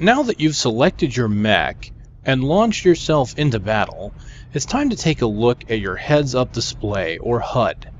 Now that you've selected your mech and launched yourself into battle, it's time to take a look at your heads-up display, or HUD.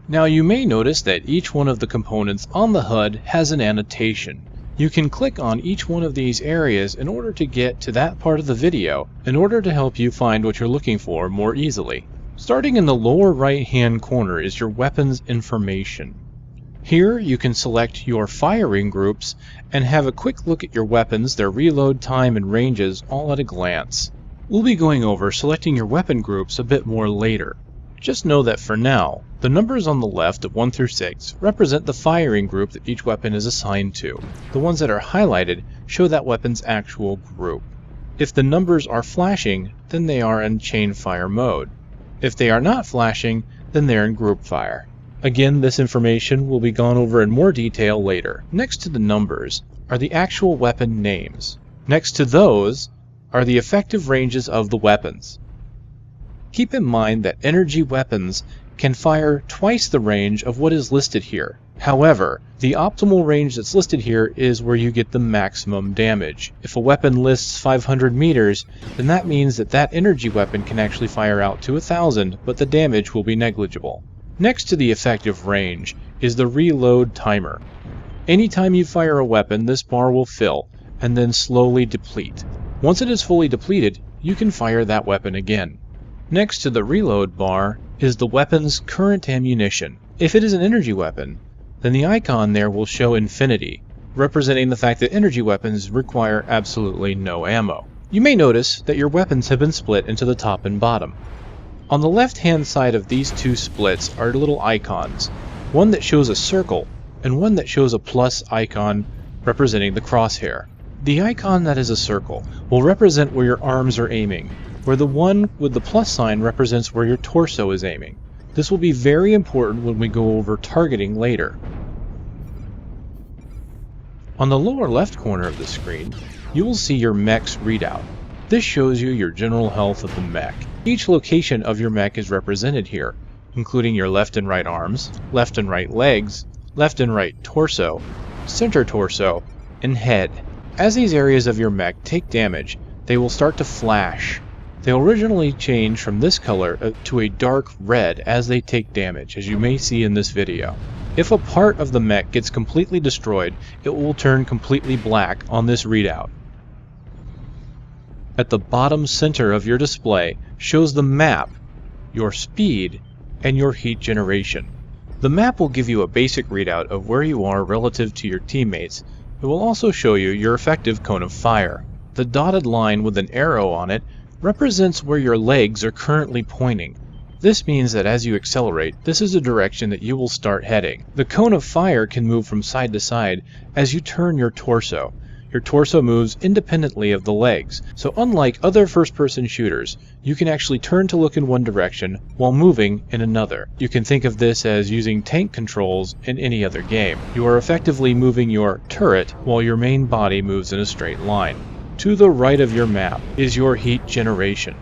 Now you may notice that each one of the components on the HUD has an annotation. You can click on each one of these areas in order to get to that part of the video in order to help you find what you're looking for more easily. Starting in the lower right hand corner is your weapons information. Here you can select your firing groups and have a quick look at your weapons, their reload time and ranges all at a glance. We'll be going over selecting your weapon groups a bit more later. Just know that for now, the numbers on the left of 1 through 6 represent the firing group that each weapon is assigned to. The ones that are highlighted show that weapon's actual group. If the numbers are flashing, then they are in chain fire mode. If they are not flashing, then they're in group fire. Again, this information will be gone over in more detail later. Next to the numbers are the actual weapon names. Next to those are the effective ranges of the weapons. Keep in mind that energy weapons can fire twice the range of what is listed here. However, the optimal range that's listed here is where you get the maximum damage. If a weapon lists 500 meters, then that means that that energy weapon can actually fire out to 1,000, but the damage will be negligible. Next to the effective range is the reload timer. Anytime you fire a weapon, this bar will fill and then slowly deplete. Once it is fully depleted, you can fire that weapon again. Next to the reload bar is the weapon's current ammunition. If it is an energy weapon, then the icon there will show infinity, representing the fact that energy weapons require absolutely no ammo. You may notice that your weapons have been split into the top and bottom. On the left-hand side of these two splits are little icons, one that shows a circle and one that shows a plus icon representing the crosshair. The icon that is a circle will represent where your arms are aiming, where the one with the plus sign represents where your torso is aiming. This will be very important when we go over targeting later. On the lower left corner of the screen, you will see your mech's readout. This shows you your general health of the mech. Each location of your mech is represented here, including your left and right arms, left and right legs, left and right torso, center torso, and head. As these areas of your mech take damage, they will start to flash. They originally change from this color to a dark red as they take damage, as you may see in this video. If a part of the mech gets completely destroyed, it will turn completely black on this readout. At the bottom center of your display shows the map, your speed, and your heat generation. The map will give you a basic readout of where you are relative to your teammates. It will also show you your effective cone of fire. The dotted line with an arrow on it represents where your legs are currently pointing. This means that as you accelerate, this is the direction that you will start heading. The cone of fire can move from side to side as you turn your torso. Your torso moves independently of the legs, so unlike other first-person shooters, you can actually turn to look in one direction while moving in another. You can think of this as using tank controls in any other game. You are effectively moving your turret while your main body moves in a straight line. To the right of your map is your heat generation.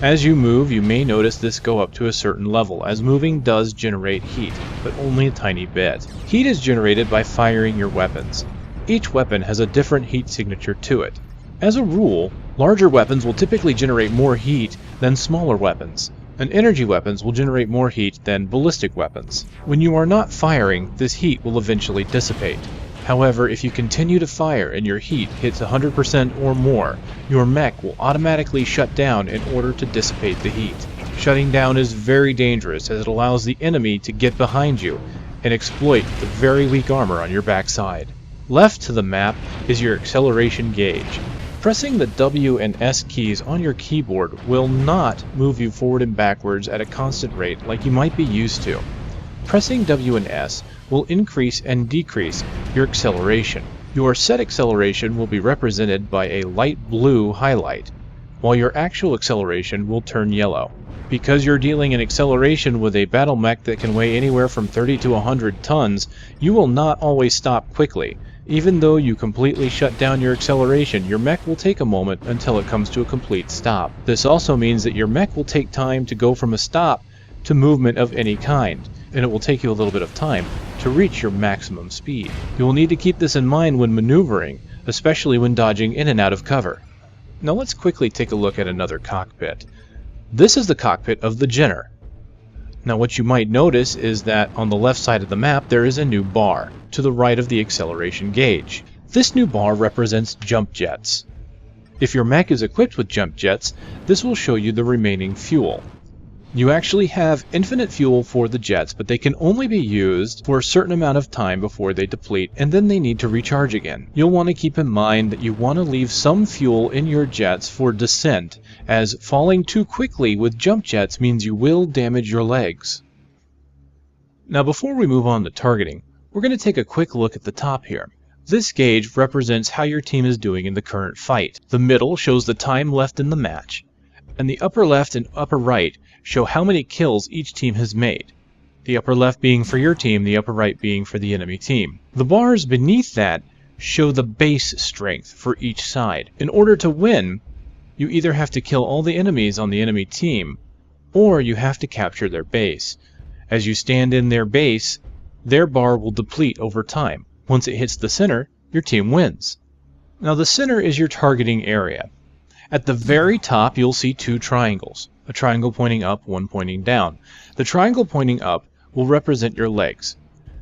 As you move, you may notice this go up to a certain level, as moving does generate heat, but only a tiny bit. Heat is generated by firing your weapons. Each weapon has a different heat signature to it. As a rule, larger weapons will typically generate more heat than smaller weapons, and energy weapons will generate more heat than ballistic weapons. When you are not firing, this heat will eventually dissipate. However, if you continue to fire and your heat hits 100% or more, your mech will automatically shut down in order to dissipate the heat. Shutting down is very dangerous as it allows the enemy to get behind you and exploit the very weak armor on your backside. Left to the map is your acceleration gauge. Pressing the W and S keys on your keyboard will not move you forward and backwards at a constant rate like you might be used to. Pressing W and S will increase and decrease your acceleration. Your set acceleration will be represented by a light blue highlight, while your actual acceleration will turn yellow. Because you're dealing in acceleration with a battle mech that can weigh anywhere from 30 to 100 tons, you will not always stop quickly. Even though you completely shut down your acceleration, your mech will take a moment until it comes to a complete stop. This also means that your mech will take time to go from a stop to movement of any kind, and it will take you a little bit of time to reach your maximum speed. You will need to keep this in mind when maneuvering, especially when dodging in and out of cover. Now let's quickly take a look at another cockpit. This is the cockpit of the Jenner. Now what you might notice is that on the left side of the map there is a new bar to the right of the acceleration gauge. This new bar represents jump jets. If your mech is equipped with jump jets, this will show you the remaining fuel. You actually have infinite fuel for the jets, but they can only be used for a certain amount of time before they deplete, and then they need to recharge again. You'll want to keep in mind that you want to leave some fuel in your jets for descent, as falling too quickly with jump jets means you will damage your legs. Now before we move on to targeting, we're going to take a quick look at the top here. This gauge represents how your team is doing in the current fight. The middle shows the time left in the match, and the upper left and upper right show how many kills each team has made. The upper left being for your team, the upper right being for the enemy team. The bars beneath that show the base strength for each side. In order to win, you either have to kill all the enemies on the enemy team, or you have to capture their base. As you stand in their base, their bar will deplete over time. Once it hits the center, your team wins. Now the center is your targeting area. At the very top you'll see two triangles. A triangle pointing up, one pointing down. The triangle pointing up will represent your legs.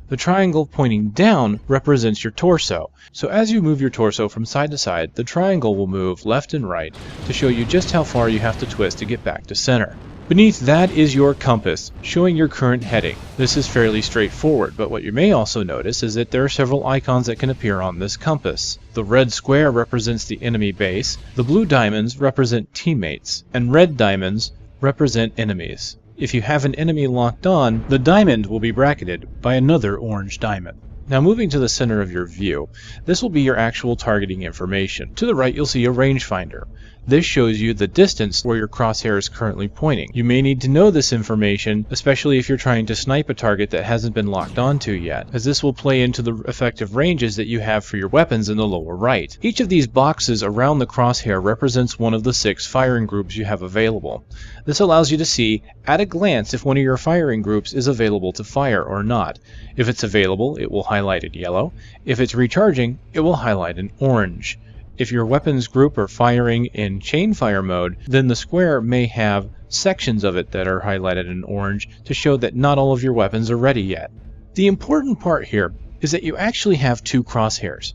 The triangle pointing down represents your torso. So as you move your torso from side to side, the triangle will move left and right to show you just how far you have to twist to get back to center. Beneath that is your compass, showing your current heading. This is fairly straightforward, but what you may also notice is that there are several icons that can appear on this compass. The red square represents the enemy base, the blue diamonds represent teammates, and red diamonds represent enemies. If you have an enemy locked on, the diamond will be bracketed by another orange diamond. Now moving to the center of your view, this will be your actual targeting information. To the right you'll see a rangefinder. This shows you the distance where your crosshair is currently pointing. You may need to know this information, especially if you're trying to snipe a target that hasn't been locked onto yet, as this will play into the effective ranges that you have for your weapons in the lower right. Each of these boxes around the crosshair represents one of the 6 firing groups you have available. This allows you to see at a glance if one of your firing groups is available to fire or not. If it's available, it will highlight in yellow. If it's recharging, it will highlight in orange. If your weapons group are firing in chain fire mode, then the square may have sections of it that are highlighted in orange to show that not all of your weapons are ready yet. The important part here is that you actually have 2 crosshairs.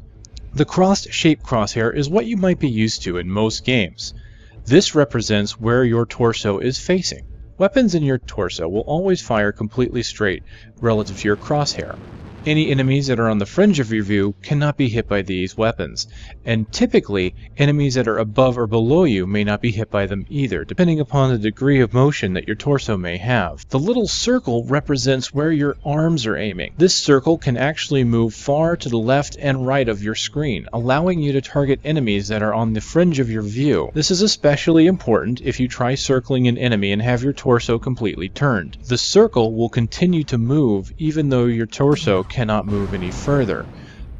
The crossed shape crosshair is what you might be used to in most games. This represents where your torso is facing. Weapons in your torso will always fire completely straight relative to your crosshair. Any enemies that are on the fringe of your view cannot be hit by these weapons, and typically enemies that are above or below you may not be hit by them either, depending upon the degree of motion that your torso may have. The little circle represents where your arms are aiming. This circle can actually move far to the left and right of your screen, allowing you to target enemies that are on the fringe of your view. This is especially important if you try circling an enemy and have your torso completely turned. The circle will continue to move even though your torso cannot move any further.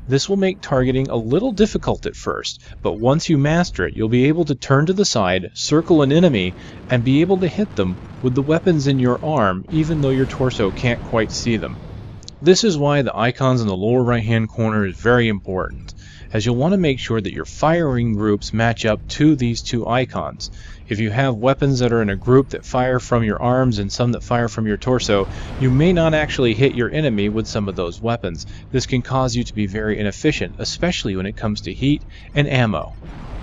This will make targeting a little difficult at first, but once you master it, you'll be able to turn to the side, circle an enemy, and be able to hit them with the weapons in your arm even though your torso can't quite see them. This is why the icons in the lower right hand corner is very important, as you'll want to make sure that your firing groups match up to these 2 icons. If you have weapons that are in a group that fire from your arms and some that fire from your torso, you may not actually hit your enemy with some of those weapons. This can cause you to be very inefficient, especially when it comes to heat and ammo.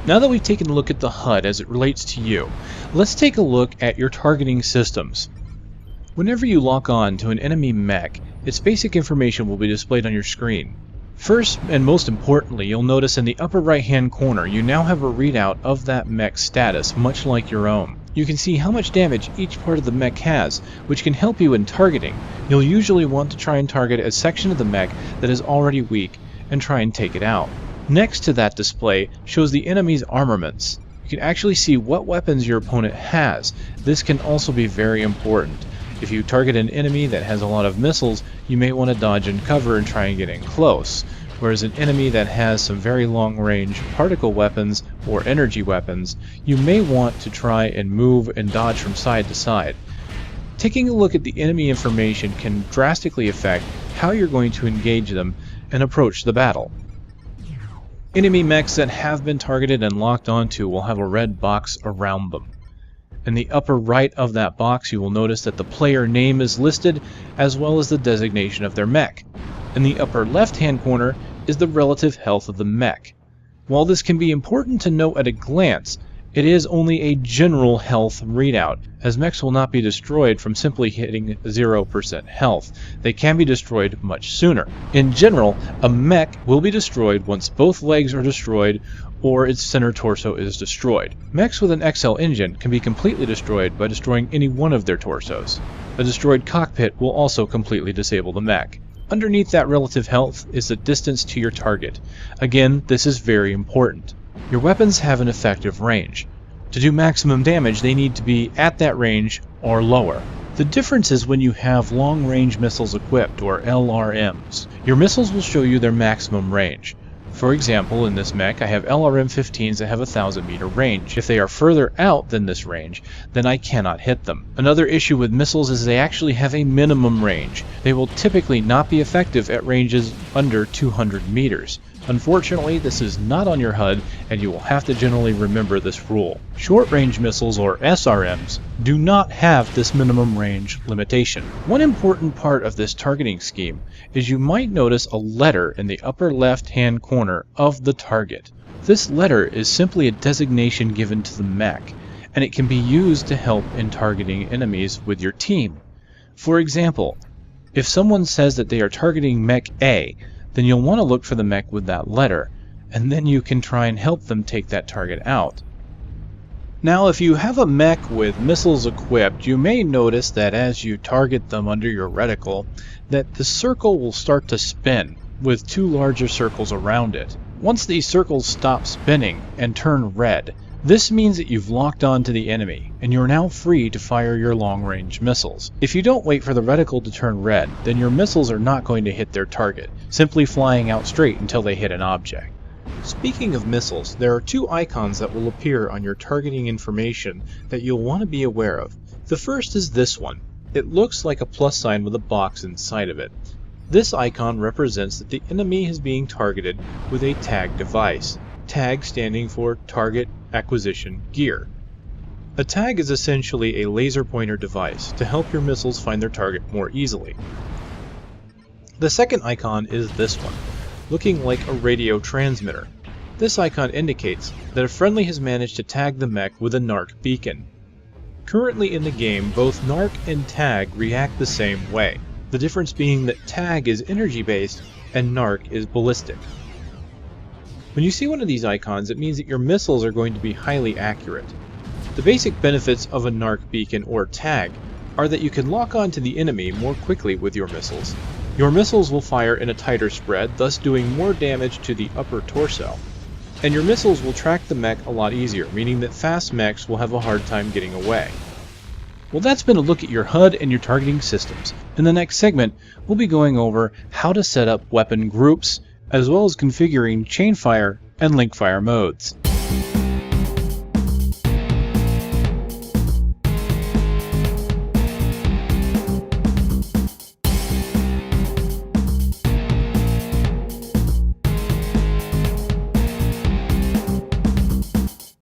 Now that we've taken a look at the HUD as it relates to you, let's take a look at your targeting systems. Whenever you lock on to an enemy mech, its basic information will be displayed on your screen. First, and most importantly, you'll notice in the upper right hand corner you now have a readout of that mech status, much like your own. You can see how much damage each part of the mech has, which can help you in targeting. You'll usually want to try and target a section of the mech that is already weak and try and take it out. Next to that display shows the enemy's armaments. You can actually see what weapons your opponent has. This can also be very important. If you target an enemy that has a lot of missiles, you may want to dodge and cover and try and get in close, whereas an enemy that has some very long-range particle weapons or energy weapons, you may want to try and move and dodge from side to side. Taking a look at the enemy information can drastically affect how you're going to engage them and approach the battle. Enemy mechs that have been targeted and locked onto will have a red box around them. In the upper right of that box, you will notice that the player name is listed, as well as the designation of their mech. In the upper left-hand corner is the relative health of the mech. While this can be important to note at a glance, it is only a general health readout, as mechs will not be destroyed from simply hitting 0% health. They can be destroyed much sooner. In general, a mech will be destroyed once both legs are destroyed or its center torso is destroyed. Mechs with an XL engine can be completely destroyed by destroying any one of their torsos. A destroyed cockpit will also completely disable the mech. Underneath that relative health is the distance to your target. Again, this is very important. Your weapons have an effective range. To do maximum damage, they need to be at that range or lower. The difference is when you have long-range missiles equipped, or LRMs. Your missiles will show you their maximum range. For example, in this mech, I have LRM-15s that have a 1,000-meter range. If they are further out than this range, then I cannot hit them. Another issue with missiles is they actually have a minimum range. They will typically not be effective at ranges under 200 meters. Unfortunately, this is not on your HUD, and you will have to generally remember this rule. Short-range missiles, or SRMs, do not have this minimum range limitation. One important part of this targeting scheme is you might notice a letter in the upper left-hand corner of the target. This letter is simply a designation given to the mech, and it can be used to help in targeting enemies with your team. For example, if someone says that they are targeting Mech A, then you'll want to look for the mech with that letter, and then you can try and help them take that target out. Now, if you have a mech with missiles equipped, you may notice that as you target them under your reticle, that the circle will start to spin, with two larger circles around it. Once these circles stop spinning and turn red, this means that you've locked on to the enemy, and you're now free to fire your long-range missiles. If you don't wait for the reticle to turn red, then your missiles are not going to hit their target, simply flying out straight until they hit an object. Speaking of missiles, there are two icons that will appear on your targeting information that you'll want to be aware of. The first is this one. It looks like a plus sign with a box inside of it. This icon represents that the enemy is being targeted with a tag device. TAG standing for Target Acquisition Gear. A tag is essentially a laser pointer device to help your missiles find their target more easily. The second icon is this one, looking like a radio transmitter. This icon indicates that a friendly has managed to tag the mech with a NARC beacon. Currently in the game, both NARC and TAG react the same way, the difference being that TAG is energy-based and NARC is ballistic. When you see one of these icons, it means that your missiles are going to be highly accurate. The basic benefits of a NARC beacon or tag are that you can lock on to the enemy more quickly with your missiles. Your missiles will fire in a tighter spread, thus doing more damage to the upper torso. And your missiles will track the mech a lot easier, meaning that fast mechs will have a hard time getting away. Well, that's been a look at your HUD and your targeting systems. In the next segment, we'll be going over how to set up weapon groups, as well as configuring chainfire and linkfire modes.